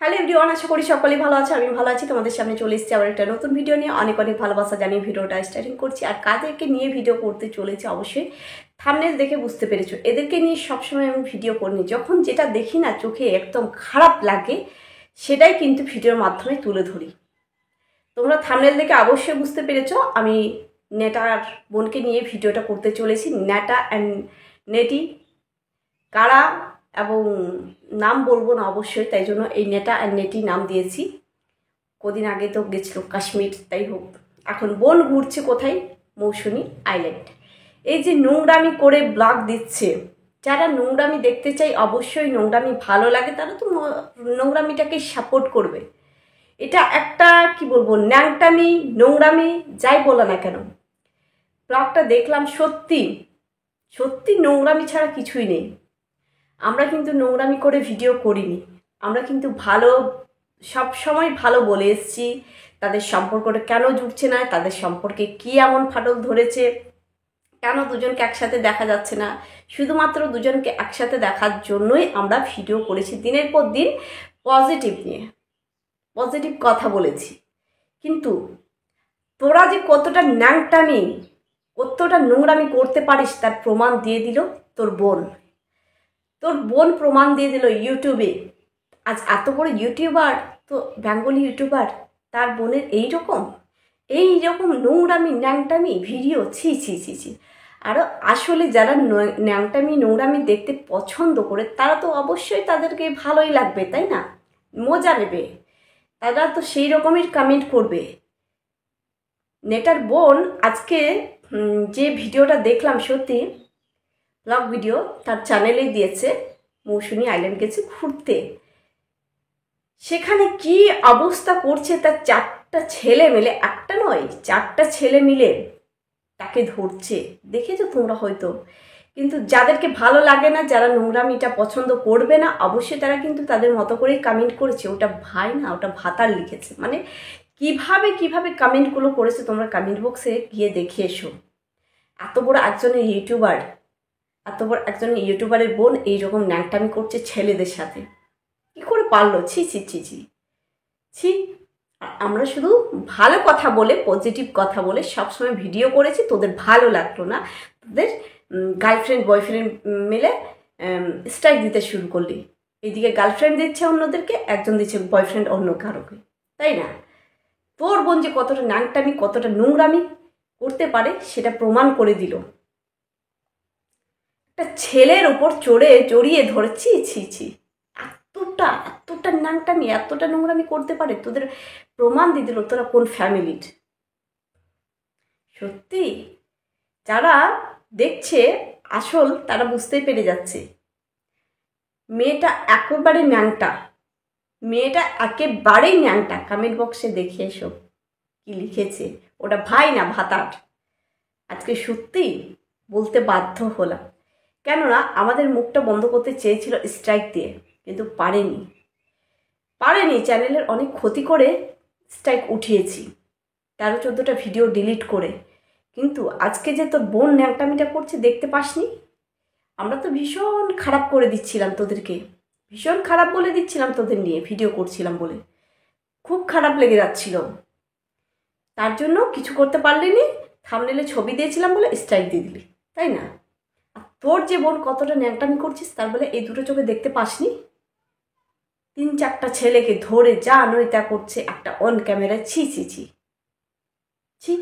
Hello everyone, আশা করি সকলেই ভালো আছে। আমি ভালো আছি। তোমাদের সামনে চলে এসেছি আবার একটা নতুন ভিডিও নিয়ে। অনেক অনেক ভালোবাসা জানিয়ে ভিডিওটা স্টার্টিং করছি। আর কাদেরকে নিয়ে ভিডিও করতে চলেছি অবশ্যই থাম্বনেল দেখে বুঝতে পেরেছো। এদেরকে নিয়ে সবসময় আমি ভিডিও করিনি। যখন যেটা দেখি না চোখে একদম খারাপ লাগে সেটাই কিন্তু ভিডিওর মাধ্যমে তুলে ধরি। তোমরা থাম্বনেল দেখে অবশ্যই বুঝতে পেরেছো আমি নেটার বোনকে নিয়ে ভিডিওটা করতে চলেছি। নেটা অ্যান্ড নেটি কারা এবং নাম বলবো না অবশ্যই, তাই জন্য এই নেটা আর নেটি নাম দিয়েছি। কদিন আগে তো গেছিল কাশ্মীর, তাই হোক এখন বোন ঘুরছে কোথায়, মৌসুমী আইল্যান্ড। এই যে নোংরামি করে ব্লগ দিচ্ছে, যারা নোংরামি দেখতে চাই অবশ্যই নোংরামি ভালো লাগে তারা তো নোংরামিটাকে সাপোর্ট করবে। এটা একটা কি বলবো, ন্যাংটামি নোংরামি যাই বলো না কেন, ব্লগটা দেখলাম সত্যি সত্যি নোংরামি ছাড়া কিছুই নেই। আমরা কিন্তু নোংরামি করে ভিডিও করিনি, আমরা কিন্তু ভালো সব সময় ভালো বলে এসেছি। তাদের সম্পর্কটা কেন জুটছে না, তাদের সম্পর্কে কি এমন ফাটল ধরেছে, কেন দুজনকে একসাথে দেখা যাচ্ছে না, শুধুমাত্র দুজনকে একসাথে দেখার জন্যই আমরা ভিডিও করেছি। দিনের পর দিন পজিটিভ নিয়ে পজিটিভ কথা বলেছি। কিন্তু তোরা যে কতটা ন্যাংটামি কতটা নোংরামি করতে পারিস তার প্রমাণ দিয়ে দিল তোর বোন। তোর বোন প্রমাণ দিয়ে দিল ইউটিউবে। আজ এত বড় ইউটিউবার, তো বেঙ্গলি ইউটিউবার, তার বোনের এইরকম নোংরামি ন্যাংটামি ভিডিও, ছি ছি ছি ছি। আরও আসলে যারা ন্যাংটামি নোংরামি দেখতে পছন্দ করে তারা তো অবশ্যই তাদেরকে ভালোই লাগবে, তাই না? মজা নেবে, তারা তো সেই রকমের কমেন্ট করবে। নেটার বোন আজকে যে ভিডিওটা দেখলাম সত্যি ব্লগ ভিডিও, তার চ্যানেলে দিয়েছে মৌসুমী আইল্যান্ড গেছে ঘুরতে। সেখানে কি অবস্থা করছে, তার চারটা ছেলে মিলে, একটা নয় চারটা ছেলে মিলে তাকে ধরছে, দেখেছো তোমরা হয়তো। কিন্তু যাদেরকে ভালো লাগে না, যারা নোংরামিটা পছন্দ করবে না, অবশ্যই তারা কিন্তু তাদের মতো করেই কমেন্ট করেছে। ওটা ভাই না, ওটা ভাতার লিখেছে। মানে কিভাবে কিভাবে কমেন্টগুলো করেছে তোমরা কমেন্ট বক্সে গিয়ে দেখে এসো। এত বড় একজনের ইউটিউবারের বোন এইরকম ন্যাংটামি করছে ছেলেদের সাথে, কি করে পারলো? ছি ছি ছি ছি ছি। আমরা শুধু ভালো কথা বলে পজিটিভ কথা বলে সবসময় ভিডিও করেছি, তোদের ভালো লাগলো না, তোদের গার্লফ্রেন্ড বয়ফ্রেন্ড মিলে স্ট্রাইক দিতে শুরু করলি। এদিকে গার্লফ্রেন্ড দিচ্ছে অন্যদেরকে, একজন দিচ্ছে বয়ফ্রেন্ড অন্য কারোকে, তাই না? তোর বোন যে কতটা ন্যাংটামি কতটা নোংরামি করতে পারে সেটা প্রমাণ করে দিল। একটা ছেলের ওপর জড়িয়ে ধরেছি, ছি ছি। এতটা ন্যাংটামি এতটা নোংরামি করতে পারে, তোদের প্রমাণ দিয়ে দিল তোরা কোন ফ্যামিলির। সত্যি যারা দেখছে আসল তারা বুঝতেই পেরে যাচ্ছে মেয়েটা একেবারে ন্যাংটা। কমেন্ট বক্সে দেখে এসো কি লিখেছে, ওটা ভাই না ভাতার। আজকে সত্যি বলতে বাধ্য হলাম, কেননা আমাদের মুখটা বন্ধ করতে চেয়েছিল স্ট্রাইক দিয়ে, কিন্তু পারেনি। চ্যানেলের অনেক ক্ষতি করে স্ট্রাইক উঠিয়েছি, 13-14টা ভিডিও ডিলিট করে। কিন্তু আজকে যে তোর বোন ন্যাংটামিটা করছে দেখতে পাসনি? আমরা তো ভীষণ খারাপ করে দিচ্ছিলাম তোদেরকে, ভীষণ খারাপ বলে দিচ্ছিলাম তোদের নিয়ে ভিডিও করছিলাম বলে, খুব খারাপ লেগে যাচ্ছিল। তার জন্য কিছু করতে পারলি নি, থাম্বনেলে ছবি দিয়েছিলাম বলে স্ট্রাইক দিয়ে দিলি, তাই না? আর তোর যে বোন কতটা ন্যাংটামি করছিস তার বলে এই দুটো চোখে দেখতে পাসনি? 3-4টা ছেলেকে ধরে যা নয় তা করছে একটা অন ক্যামেরায়, ছি ছি ছি ছি।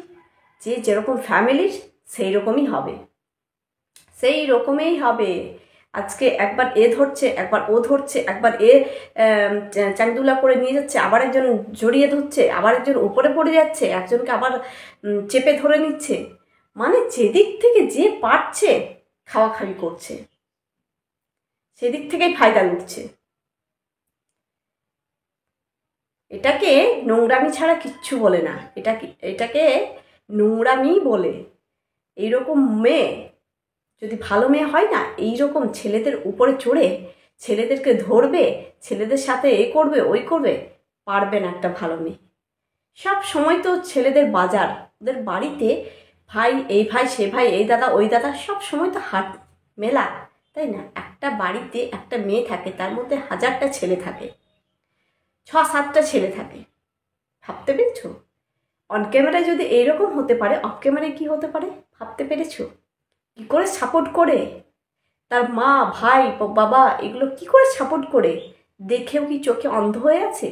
যে যেরকম ফ্যামিলির সেই রকমই হবে। আজকে একবার এ ধরছে, একবার ও ধরছে, একবার এ চাংদুলা করে নিয়ে যাচ্ছে, আবার একজন জড়িয়ে ধরছে, আবার একজন উপরে পড়ে যাচ্ছে, একজনকে আবার চেপে ধরে নিচ্ছে। মানে যেদিক থেকে যে পারছে খাওয়াখাওয়ি করছে, সেদিক থেকেই ফায়দা লুটছে। এটাকে নোংরামি ছাড়া কিচ্ছু বলে না, এটাকে নোংরামি বলে। এইরকম মেয়ে যদি ভালো মেয়ে হয় না, এইরকম ছেলেদের উপরে চড়ে ছেলেদেরকে ধরবে, ছেলেদের সাথে এ করবে ওই করবে, পারবে না একটা ভালো মেয়ে। সব সময় তো ছেলেদের বাজার, ওদের বাড়িতে ভাই এই ভাই সে ভাই, এই দাদা ওই দাদা, সব সময় তো হাট মেলা, তাই না? একটা বাড়িতে একটা মেয়ে থাকে, তার মধ্যে 1000টা ছেলে থাকে। 6-7টা ছেলে থাকে, ভাবতে পেরেছো? অন ক্যামেরায় যদি এইরকম হতে পারে, অফ ক্যামেরায় কী হতে পারে ভাবতে পেরেছো? কী করে সাপোর্ট করে, তার মা ভাই বাবা এগুলো কি করে সাপোর্ট করে, দেখেও কি চোখে অন্ধ হয়ে আছে?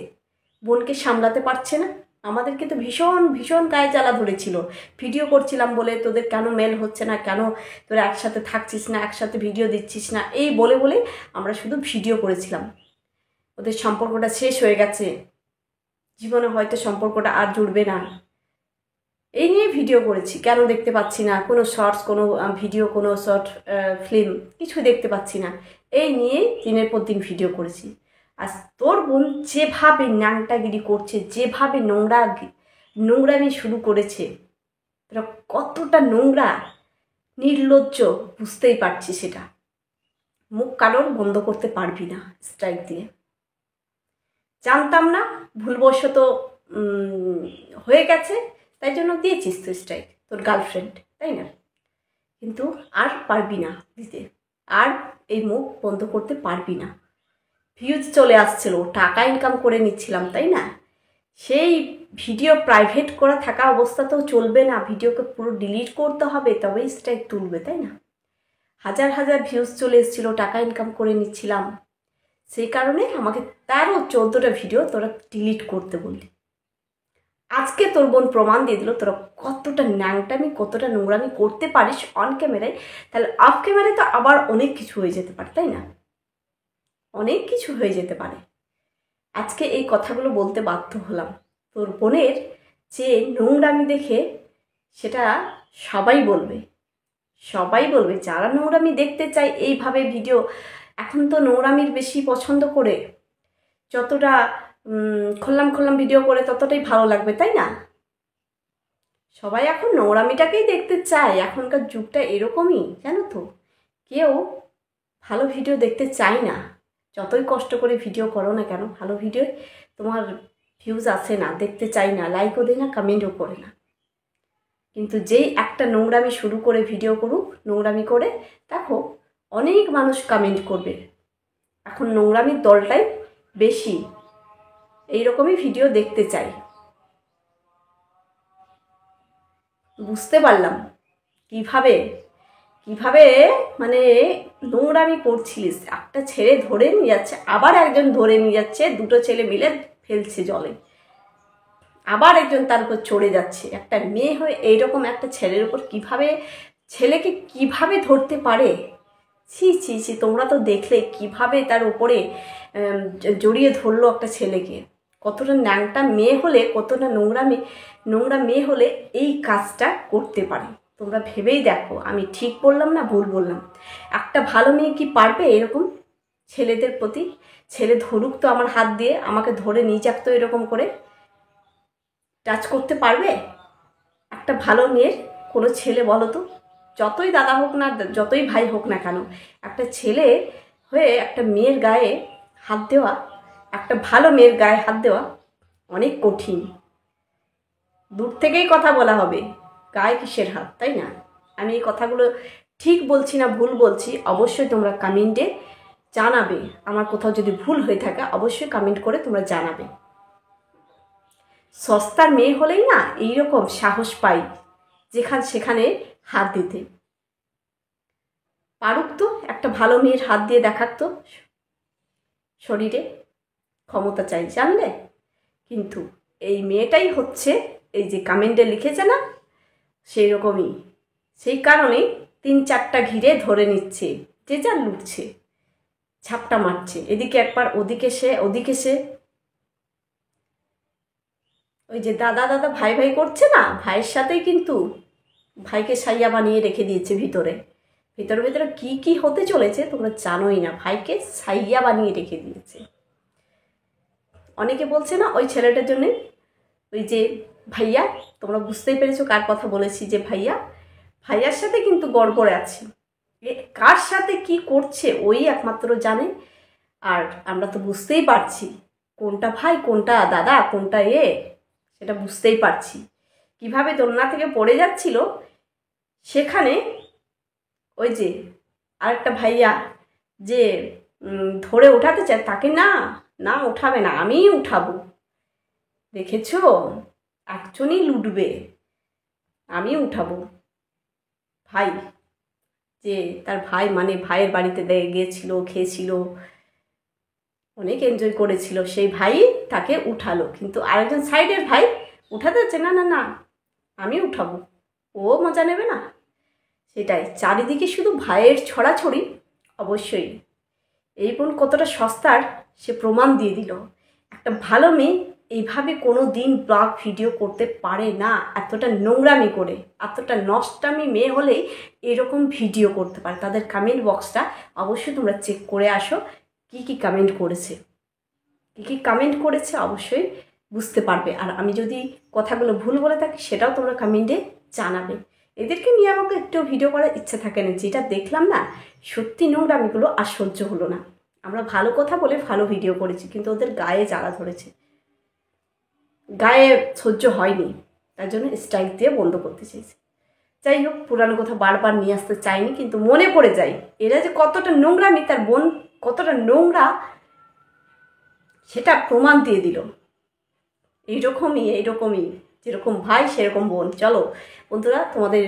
বোনকে সামলাতে পারছে না। আমাদেরকে তো ভীষণ ভীষণ গায়ে জ্বালা ধরেছিল, ভিডিও করছিলাম বলে তোদের কেন মেল হচ্ছে না, কেন তোরা একসাথে থাকছিস না, একসাথে ভিডিও দিচ্ছিস না, এই বলে বলে আমরা শুধু ভিডিও করেছিলাম। ওদের সম্পর্কটা শেষ হয়ে গেছে, জীবনে হয়তো সম্পর্কটা আর জুড়বে না, এই নিয়ে ভিডিও করেছি। কেন দেখতে পাচ্ছি না কোনো শর্টস, কোনো ভিডিও, কোনো শর্ট ফিল্ম কিছু দেখতে পাচ্ছি না, এই নিয়ে দিনের পর দিন ভিডিও করেছি। আর তোর বোন যেভাবে ন্যাংটাগিরি করছে, যেভাবে নোংরামি শুরু করেছে, তোরা কতটা নোংরা নির্লজ্জ বুঝতেই পারছি সেটা। মুখ কারোর বন্ধ করতে পারবি না স্ট্রাইক দিয়ে। জানতাম না, ভুলবশত হয়ে গেছে, তাই জন্য দিয়েছিস তো স্ট্রাইক, তোর গার্লফ্রেন্ড, তাই না? কিন্তু আর পারবি না দিতে, আর এই মুখ বন্ধ করতে পারবি না। ভিউজ চলে আসছিল, টাকা ইনকাম করে নিচ্ছিলাম, তাই না? সেই ভিডিও প্রাইভেট করা থাকা অবস্থাতেও চলবে না, ভিডিওকে পুরো ডিলিট করতে হবে, তবেই স্ট্রাইক তুলবে, তাই না? হাজার হাজার ভিউজ চলে এসেছিলো, টাকা ইনকাম করে নিচ্ছিলাম, সেই কারণে আমাকে 13-14টা ভিডিও তোরা ডিলিট করতে বললি। আজকে তোর বোন প্রমাণ দিয়ে দিল তোরা কতটা ন্যাংটামি, কতটা নোংরামি করতে পারিস অন ক্যামেরায়। তাহলে অফ ক্যামেরায় তো আবার অনেক কিছু হয়ে যেতে পারে, তাই না? অনেক কিছু হয়ে যেতে পারে। আজকে এই কথাগুলো বলতে বাধ্য হলাম। তোর বোনের যে নোংরামি দেখে, সেটা সবাই বলবে, সবাই বলবে যারা নোংরামি দেখতে চায় এইভাবে ভিডিও। এখন তো নোংরামির বেশি পছন্দ করে, যতটা খোল্লাম ভিডিও করে ততটাই ভালো লাগবে, তাই না? সবাই এখন নোংরামিটাকেই দেখতে চায়, এখনকার যুগটা এরকমই, জানো তো। কেউ ভালো ভিডিও দেখতে চায় না, যতই কষ্ট করে ভিডিও করো না কেন, ভালো ভিডিও তোমার ভিউজ আসে না, দেখতে চাই না, লাইকও দেয় না, কমেন্টও করে না। কিন্তু যেই একটা নোংরামি শুরু করে ভিডিও করুক, নোংরামি করে দেখো অনেক মানুষ কমেন্ট করবে। এখন নোংরামির দলটাই বেশি, এইরকমই ভিডিও দেখতে চাই। বুঝতে পারলাম কিভাবে মানে নোংরামি করছিলিস। একটা ছেলে ধরে নিয়ে যাচ্ছে, আবার একজন ধরে নিয়ে যাচ্ছে, দুটো ছেলে মিলে ফেলছে জলে, আবার একজন তার উপর চড়ে যাচ্ছে। একটা মেয়ে হয়ে এইরকম একটা ছেলের উপর ছেলেকে কিভাবে ধরতে পারে? ছি ছি ছি, তোমরা তো দেখলে কিভাবে তার উপরে জড়িয়ে ধরলো একটা ছেলেকে। কতটা ন্যাংটা মেয়ে হলে, কতটা নোংরা মেয়ে হলে এই কাজটা করতে পারে, তোমরা ভেবেই দেখো। আমি ঠিক বললাম না ভুল বললাম? একটা ভালো মেয়ে কি পারবে এরকম ছেলেদের প্রতি? ছেলে ধরুক তো আমার হাত দিয়ে, আমাকে ধরে নিয়ে যাক তো এরকম করে, টাচ করতে পারবে একটা ভালো মেয়ের কোনো ছেলে? বলো তো, যতই দাদা হোক না, যতই ভাই হোক না কেন, একটা ছেলে হয়ে একটা মেয়ের গায়ে হাত দেওয়া, একটা ভালো মেয়ের গায়ে হাত দেওয়া অনেক কঠিন। দূর থেকেই কথা বলা হবে, গায়ে কিসের হাত, তাই না? আমি এই কথাগুলো ঠিক বলছি না ভুল বলছি, অবশ্যই তোমরা কমেন্টে জানাবে। আমার কোথাও যদি ভুল হয়ে থাকে অবশ্যই কমেন্ট করে তোমরা জানাবে। সস্তার মেয়ে হলেই না এইরকম সাহস পাই সেখানে হাত দিতে। পারুক তো, একটা ভালো মেয়ের হাত দিয়ে দেখাক তো, শরীরে ক্ষমতা চাই, জানলে? কিন্তু এই মেয়েটাই হচ্ছে, এই যে কমেন্টে লিখেছে না, সেই রকমই। সেই কারণেই 3-4টা ঘিরে ধরে নিচ্ছে, যে যার লুটছে, ঝাপটা মারছে, এদিকে একবার ওদিকে সে। ওই যে দাদা ভাই করছে না, ভাইয়ের সাথেই কিন্তু ভাইকে সাইয়া বানিয়ে রেখে দিয়েছে ভিতরে কি হতে চলেছে তোমরা জানোই না। ভাইকে সাইয়া বানিয়ে রেখে দিয়েছে। অনেকে বলছে না ওই ছেলেটার জন্যে, ওই যে ভাইয়া, তোমরা বুঝতেই পেরেছো কার কথা বলেছি, যে ভাইয়ার সাথে কিন্তু গড়বড়ে আছে। কার সাথে কি করছে ওই একমাত্র জানে। আর আমরা তো বুঝতেই পারছি কোনটা ভাই, কোনটা দাদা, কোনটা সেটা বুঝতেই পারছি। কিভাবে দোলনা থেকে পড়ে যাচ্ছিল, সেখানে ওই যে আরেকটা ভাইয়া যে ধরে ওঠাতে চায়, তাকে না না উঠাবে না, আমিই উঠাবো। দেখেছো, একজনই লুটবে, আমি উঠাবো। ভাই, যে তার ভাই মানে ভাইয়ের বাড়িতে গিয়েছিল, খেয়েছিল, অনেক এনজয় করেছিল, সেই ভাই তাকে উঠালো। কিন্তু আরেকজন সাইডের ভাই উঠাতে হচ্ছে, না না না আমি উঠাবো, ও মজা নেবে না। সেটাই, চারিদিকে শুধু ভাইয়ের ছড়াছড়ি। অবশ্যই এই বোন কতটা সস্তার সে প্রমাণ দিয়ে দিল। একটা ভালো মেয়ে এইভাবে কোনো দিন ব্লগ ভিডিও করতে পারে না, এতটা নোংরামি করে, এতটা নষ্টামি মেয়ে হলেই এরকম ভিডিও করতে পারে। তাদের কমেন্ট বক্সটা অবশ্যই তোমরা চেক করে আসো, কি কি কমেন্ট করেছে, কী কী কমেন্ট করেছে অবশ্যই বুঝতে পারবে। আর আমি যদি কথাগুলো ভুল বলে থাকি সেটাও তোমরা কমেন্টে জানাবে। এদেরকে নিয়ে আমাকে একটু ভিডিও করার ইচ্ছা থাকে না, যেটা দেখলাম না সত্যি নোংরামিগুলো আর সহ্য হলো না। আমরা ভালো কথা বলে ভালো ভিডিও করেছি, কিন্তু ওদের গায়ে জ্বালা ধরেছে, গায়ে সহ্য হয়নি, তার জন্য স্ট্রাইক দিয়ে বন্ধ করতে চেয়েছে। যাই হোক, পুরানো কথা বারবার নিয়ে আসতে চাইনি, কিন্তু মনে পড়ে যায় এরা যে কতটা নোংরামি, তার বোন কতটা নোংরা সেটা প্রমাণ দিয়ে দিল। এইরকমই যেরকম ভাই সেরকম বোন। চলো বন্ধুরা, তোমাদের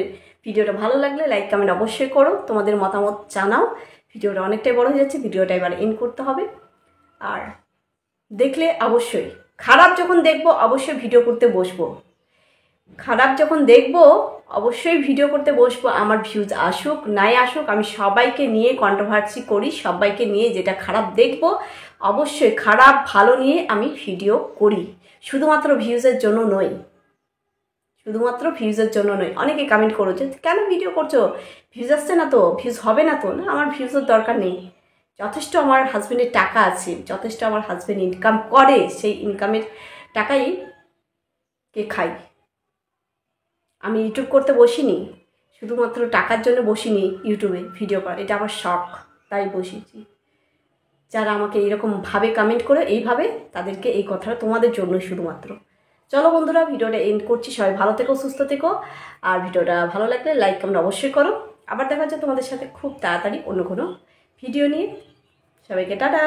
ভিডিওটা ভালো লাগলে লাইক কমেন্ট অবশ্যই করো, তোমাদের মতামত জানাও। ভিডিওটা অনেকটাই বড় হয়ে যাচ্ছে, ভিডিওটা এবার এন্ড করতে হবে। আর দেখলে অবশ্যই, খারাপ যখন দেখবো অবশ্যই ভিডিও করতে বসবো, খারাপ যখন দেখবো অবশ্যই ভিডিও করতে বসবো। আমার ভিউজ আসুক নাই আসুক, আমি সবাইকে নিয়ে কন্ট্রোভার্সি করি, সবাইকে নিয়ে যেটা খারাপ দেখবো অবশ্যই খারাপ ভালো নিয়ে আমি ভিডিও করি, শুধুমাত্র ভিউজের জন্য নয়, শুধুমাত্র ভিউজের জন্য নয়। অনেকে কমেন্ট করো যে কেন ভিডিও করছো, ভিউজ আসছে না তো, ভিউজ হবে না তো। না, আমার ভিউজের দরকার নেই, যথেষ্ট আমার হাজব্যান্ডের টাকা আছে, যথেষ্ট আমার হাজব্যান্ড ইনকাম করে, সেই ইনকামের টাকাই কে খাই। আমি ইউটিউব করতে বসিনি, শুধুমাত্র টাকার জন্য বসিনি ইউটিউবে ভিডিও করা, এটা আমার শখ, তাই বসেছি। যারা আমাকে এইরকমভাবে কমেন্ট করে এইভাবে, তাদেরকে এই কথাটা তোমাদের জন্য শুধুমাত্র। চলো বন্ধুরা, ভিডিওটা এন্ড করছি। সবাই ভালো থেকো, সুস্থ থেকো, আর ভিডিওটা ভালো লাগলে লাইক কমেন্ট অবশ্যই করো। আবার দেখা যাচ্ছে তোমাদের সাথে খুব তাড়াতাড়ি অন্য কোনো ভিডিও নিয়ে। সবাইকে টাটা।